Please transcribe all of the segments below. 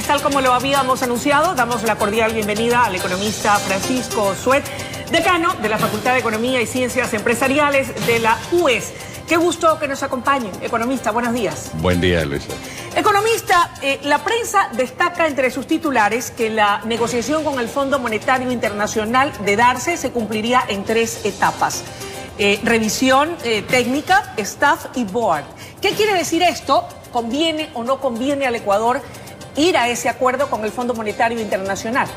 lunes, tal como lo habíamos anunciado, damos la cordial bienvenida al economista Francisco Suet, decano de la Facultad de Economía y Ciencias Empresariales de la UES. Qué gusto que nos acompañe, economista. Buenos días. Buen día, Luisa. Economista, la prensa destaca entre sus titulares que la negociación con el Fondo Monetario Internacional, de darse, se cumpliría en 3 etapas. Revisión técnica, staff y board. ¿Qué quiere decir esto? ¿Conviene o no conviene al Ecuador ir a ese acuerdo con el Fondo Monetario Internacional?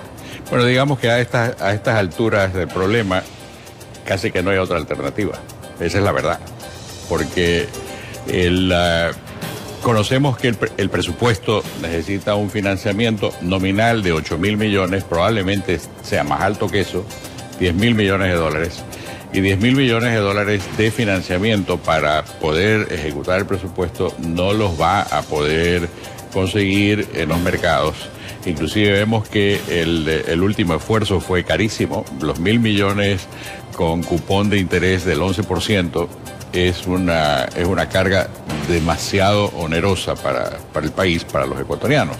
Bueno, digamos que a estas alturas del problema casi que no hay otra alternativa. Esa es la verdad. Porque conocemos que el presupuesto necesita un financiamiento nominal de 8.000 millones, probablemente sea más alto que eso, 10.000 millones de dólares. Y 10.000 millones de dólares de financiamiento para poder ejecutar el presupuesto no los va a poder conseguir en los mercados. Inclusive vemos que el último esfuerzo fue carísimo. Los 1.000 millones con cupón de interés del 11% es una carga demasiado onerosa para el país, para los ecuatorianos.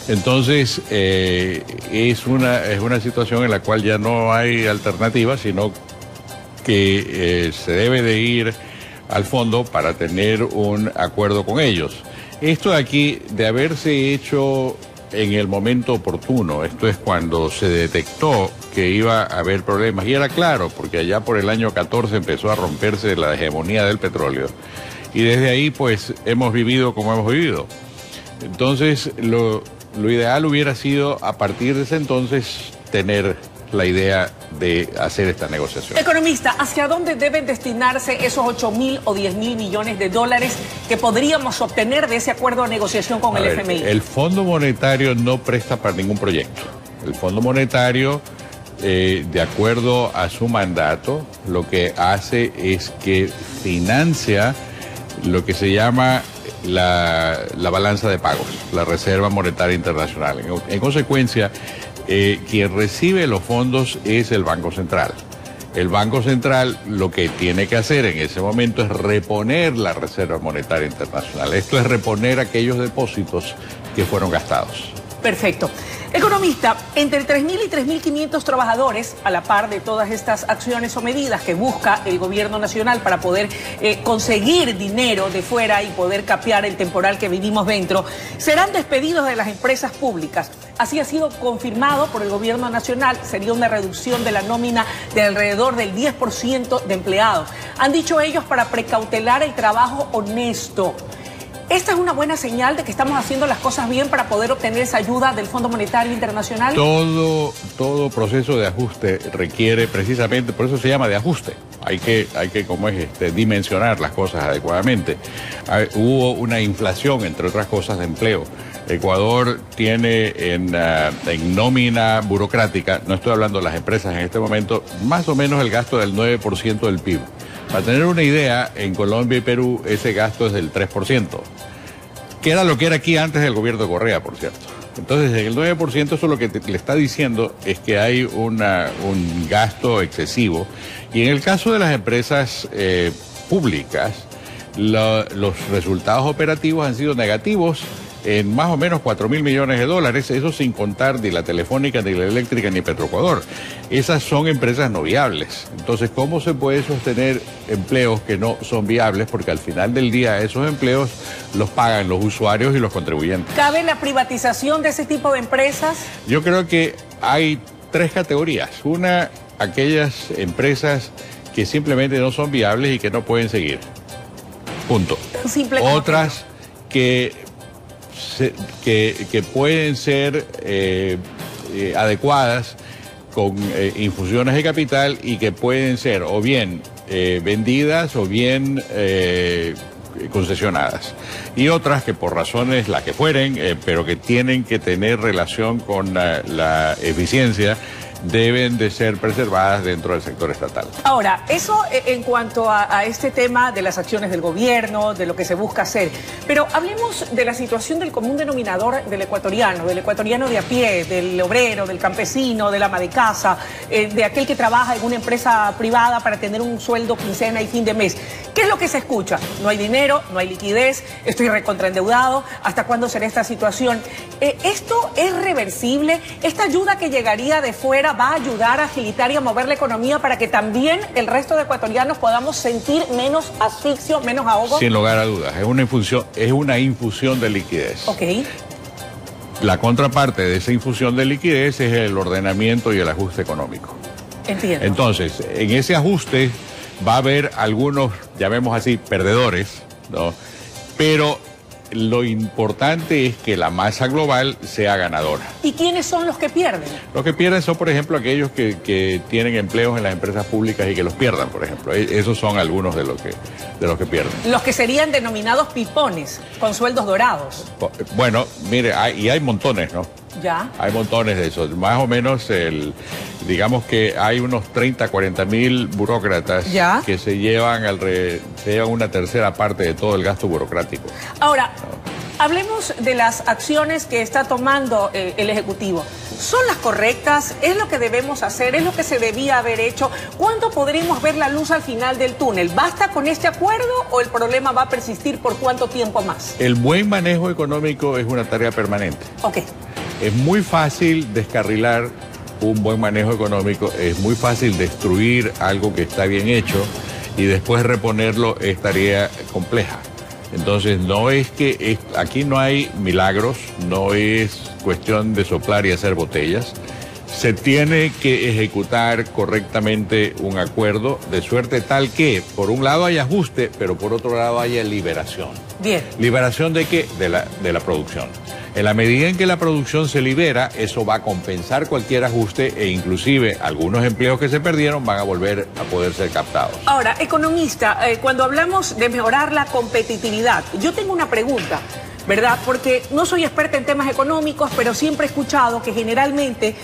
Entonces, es una situación en la cual ya no hay alternativa, sino que se debe de ir al fondo para tener un acuerdo con ellos. Esto de aquí, de haberse hecho en el momento oportuno, esto es cuando se detectó que iba a haber problemas, y era claro, porque allá por el año 14 empezó a romperse la hegemonía del petróleo, y desde ahí pues hemos vivido como hemos vivido. Entonces, lo ideal hubiera sido, a partir de ese entonces, tener la idea de hacer esta negociación. Economista, ¿hacia dónde deben destinarse esos 8.000 o 10.000 millones de dólares que podríamos obtener de ese acuerdo de negociación con el FMI? El Fondo Monetario no presta para ningún proyecto. El Fondo Monetario, de acuerdo a su mandato, lo que hace es que financia lo que se llama la balanza de pagos, la Reserva Monetaria Internacional. En consecuencia, quien recibe los fondos es el Banco Central. El Banco Central lo que tiene que hacer en ese momento es reponer la Reserva Monetaria Internacional. Esto es reponer aquellos depósitos que fueron gastados. Perfecto. Economista, entre 3.000 y 3.500 trabajadores, a la par de todas estas acciones o medidas que busca el gobierno nacional para poder conseguir dinero de fuera y poder capear el temporal que vivimos dentro, serán despedidos de las empresas públicas. Así ha sido confirmado por el gobierno nacional. Sería una reducción de la nómina de alrededor del 10% de empleados. Han dicho ellos para precautelar el trabajo honesto. ¿Esta es una buena señal de que estamos haciendo las cosas bien para poder obtener esa ayuda del Fondo Monetario Internacional? Todo proceso de ajuste requiere precisamente, por eso se llama de ajuste. Hay que dimensionar las cosas adecuadamente. Hubo una inflación, entre otras cosas, de empleo. Ecuador tiene en nómina burocrática, no estoy hablando de las empresas en este momento, más o menos el gasto del 9% del PIB. Para tener una idea, en Colombia y Perú ese gasto es del 3%, que era lo que era aquí antes del gobierno de Correa, por cierto. Entonces, el 9%, eso lo que le está diciendo es que hay un gasto excesivo. Y en el caso de las empresas públicas, los resultados operativos han sido negativos en más o menos 4.000 millones de dólares, eso sin contar ni la Telefónica, ni la Eléctrica, ni Petroecuador. Esas son empresas no viables. Entonces, ¿cómo se puede sostener empleos que no son viables? Porque al final del día esos empleos los pagan los usuarios y los contribuyentes. ¿Cabe la privatización de ese tipo de empresas? Yo creo que hay 3 categorías. Una, aquellas empresas que simplemente no son viables y que no pueden seguir. Punto. Tan simple como otras que pueden ser adecuadas con infusiones de capital y que pueden ser o bien vendidas o bien concesionadas. Y otras que por razones las que fueren, pero que tienen que tener relación con la eficiencia, deben de ser preservadas dentro del sector estatal. Ahora, eso en cuanto a este tema de las acciones del gobierno, de lo que se busca hacer. Pero hablemos de la situación del común denominador del ecuatoriano de a pie, del obrero, del campesino, del ama de casa, de aquel que trabaja en una empresa privada para tener un sueldo, quincena y fin de mes. ¿Qué es lo que se escucha? No hay dinero, no hay liquidez, estoy recontraendeudado. ¿Hasta cuándo será esta situación? ¿Esto es reversible? ¿Esta ayuda que llegaría de fuera va a ayudar a agilitar y a mover la economía para que también el resto de ecuatorianos podamos sentir menos asfixio, menos ahogo? Sin lugar a dudas, es una infusión de liquidez. Ok. La contraparte de esa infusión de liquidez es el ordenamiento y el ajuste económico. Entiendo. Entonces, en ese ajuste va a haber algunos, llamemos así, perdedores, ¿no? Pero lo importante es que la masa global sea ganadora. ¿Y quiénes son los que pierden? Los que pierden son, por ejemplo, aquellos que tienen empleos en las empresas púbicas y que los pierdan, por ejemplo. Esos son algunos de los que pierden. Los que serían denominados pipones, con sueldos dorados. Bueno, mire, hay montones, ¿no? Ya. Hay montones de esos. Más o menos, digamos que hay unos 30, 40 mil burócratas ¿ya? que se llevan una tercera parte de todo el gasto burocrático. Ahora, hablemos de las acciones que está tomando el Ejecutivo. ¿Son las correctas? ¿Es lo que debemos hacer? ¿Es lo que se debía haber hecho? ¿Cuándo podremos ver la luz al final del túnel? ¿Basta con este acuerdo o el problema va a persistir por cuánto tiempo más? El buen manejo económico es una tarea permanente. Ok. Es muy fácil descarrilar un buen manejo económico, es muy fácil destruir algo que está bien hecho y después reponerlo es tarea compleja. Entonces no es que aquí no hay milagros, no es cuestión de soplar y hacer botellas. Se tiene que ejecutar correctamente un acuerdo de suerte tal que por un lado haya ajuste, pero por otro lado haya liberación. Bien. ¿Liberación de qué? De la producción. En la medida en que la producción se libera, eso va a compensar cualquier ajuste e inclusive algunos empleos que se perdieron van a volver a poder ser captados. Ahora, economista, cuando hablamos de mejorar la competitividad, yo tengo una pregunta, ¿verdad? Porque no soy experta en temas económicos, pero siempre he escuchado que generalmente,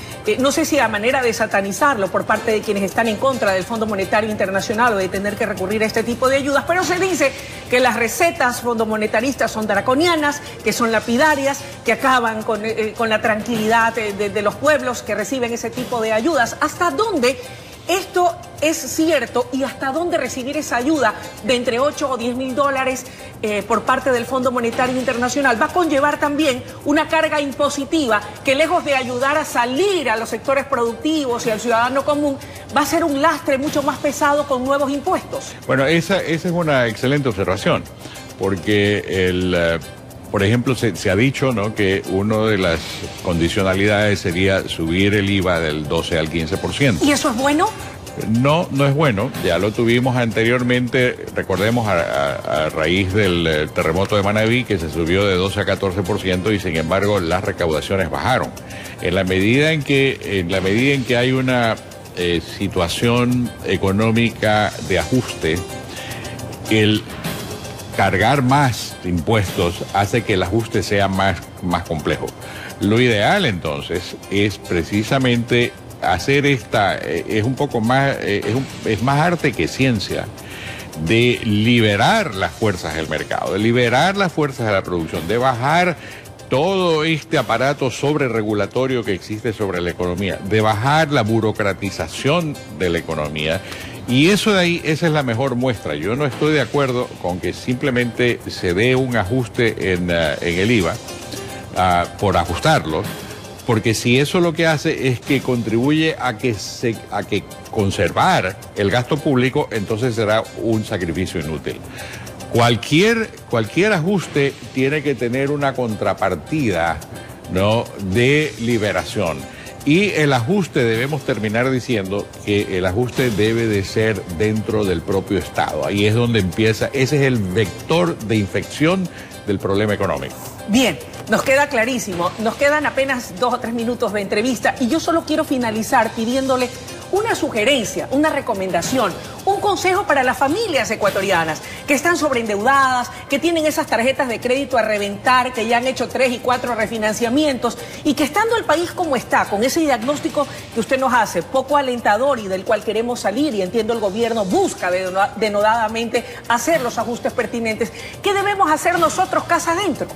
no sé si a manera de satanizarlo por parte de quienes están en contra del Fondo Monetario Internacional o de tener que recurrir a este tipo de ayudas, pero se dice que las recetas fondomonetaristas son draconianas, que son lapidarias, que acaban con la tranquilidad de los pueblos que reciben ese tipo de ayudas. ¿Hasta dónde esto es cierto y hasta dónde recibir esa ayuda de entre 8 o 10 mil dólares por parte del Fondo Monetario Internacional va a conllevar también una carga impositiva que lejos de ayudar a salir a los sectores productivos y al ciudadano común, va a ser un lastre mucho más pesado con nuevos impuestos? Bueno, esa es una excelente observación, porque por ejemplo, se ha dicho, ¿no?, que una de las condicionalidades sería subir el IVA del 12 al 15%. ¿Y eso es bueno? No, no es bueno. Ya lo tuvimos anteriormente, recordemos, a raíz del terremoto de Manabí, que se subió de 12 a 14% y sin embargo las recaudaciones bajaron. En la medida en que hay una situación económica de ajuste, el cargar más impuestos hace que el ajuste sea más complejo. Lo ideal entonces es precisamente hacer es un poco más, es más arte que ciencia, de liberar las fuerzas del mercado, de liberar las fuerzas de la producción, de bajar todo este aparato sobreregulatorio que existe sobre la economía, de bajar la burocratización de la economía. Y eso de ahí, esa es la mejor muestra. Yo no estoy de acuerdo con que simplemente se dé un ajuste en el IVA por ajustarlo, porque si eso lo que hace es que contribuye a que conservar el gasto público, entonces será un sacrificio inútil. Cualquier ajuste tiene que tener una contrapartida, ¿no?, de liberación. Y el ajuste, debemos terminar diciendo que el ajuste debe de ser dentro del propio Estado. Ahí es donde empieza, ese es el vector de infección del problema económico. Bien, nos queda clarísimo. Nos quedan apenas 2 o 3 minutos de entrevista y yo solo quiero finalizar pidiéndole una sugerencia, una recomendación, un consejo para las familias ecuatorianas que están sobreendeudadas, que tienen esas tarjetas de crédito a reventar, que ya han hecho 3 y 4 refinanciamientos y que estando el país como está, con ese diagnóstico que usted nos hace, poco alentador y del cual queremos salir, y entiendo el gobierno busca denodadamente hacer los ajustes pertinentes, ¿qué debemos hacer nosotros casa adentro?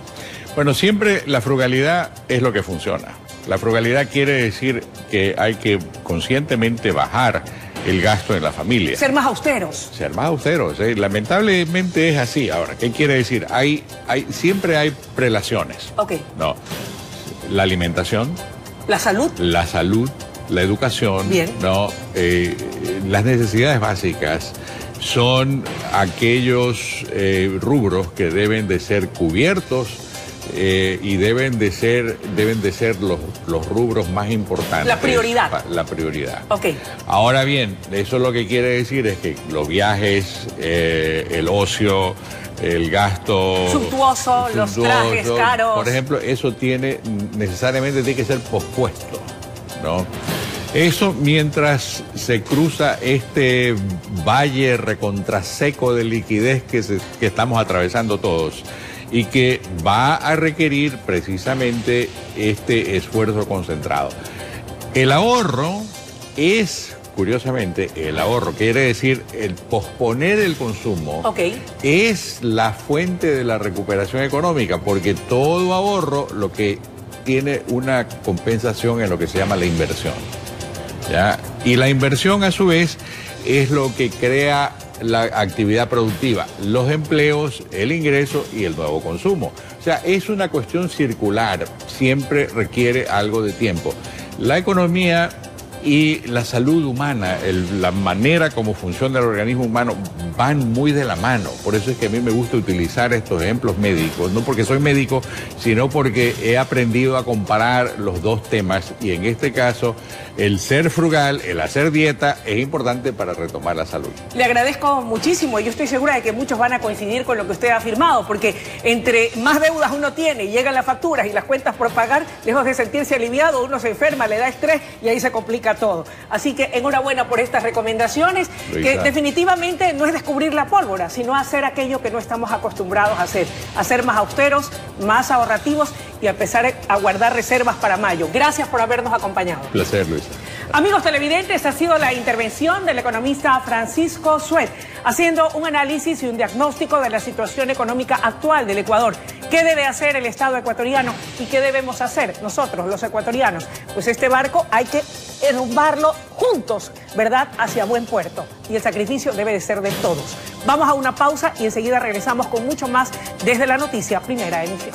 Bueno, siempre la frugalidad es lo que funciona. La frugalidad quiere decir que hay que conscientemente bajar el gasto en la familia. Ser más austeros. Ser más austeros. Lamentablemente es así. Ahora, ¿qué quiere decir? Siempre hay prelaciones. Ok. No. La alimentación. La salud. La salud, la educación. Bien. No. Las necesidades básicas son aquellos rubros que deben de ser cubiertos y deben de ser los rubros más importantes. La prioridad. La prioridad. Ok. Ahora bien, eso lo que quiere decir es que los viajes, el ocio, el gasto suntuoso, los trajes caros. Por ejemplo, eso necesariamente tiene que ser pospuesto, ¿no? Eso mientras se cruza este valle recontraseco de liquidez que estamos atravesando todos y que va a requerir precisamente este esfuerzo concentrado. El ahorro es, curiosamente, el ahorro quiere decir el posponer el consumo. Okay. Es la fuente de la recuperación económica, porque todo ahorro lo que tiene una compensación en lo que se llama la inversión. ¿Ya? Y la inversión a su vez es lo que crea la actividad productiva, los empleos, el ingreso y el nuevo consumo. O sea, es una cuestión circular, siempre requiere algo de tiempo. La economía y la salud humana, la manera como funciona el organismo humano, van muy de la mano. Por eso es que a mí me gusta utilizar estos ejemplos médicos, no porque soy médico, sino porque he aprendido a comparar los dos temas, y en este caso, el ser frugal, el hacer dieta, es importante para retomar la salud. Le agradezco muchísimo, y yo estoy segura de que muchos van a coincidir con lo que usted ha afirmado, porque entre más deudas uno tiene y llegan las facturas y las cuentas por pagar, lejos de sentirse aliviado, uno se enferma, le da estrés y ahí se complica todo. Así que enhorabuena por estas recomendaciones, Luisa, que definitivamente no es descubrir la pólvora, sino hacer aquello que no estamos acostumbrados a ser más austeros, más ahorrativos y a empezar a guardar reservas para mayo. Gracias por habernos acompañado. Un placer, Luisa. Amigos televidentes, ha sido la intervención del economista Francisco Suet, haciendo un análisis y un diagnóstico de la situación económica actual del Ecuador. ¿Qué debe hacer el Estado ecuatoriano y qué debemos hacer nosotros, los ecuatorianos? Pues este barco hay que enrumbarlo juntos, ¿verdad?, hacia buen puerto. Y el sacrificio debe de ser de todos. Vamos a una pausa y enseguida regresamos con mucho más desde la noticia Primera Emisión.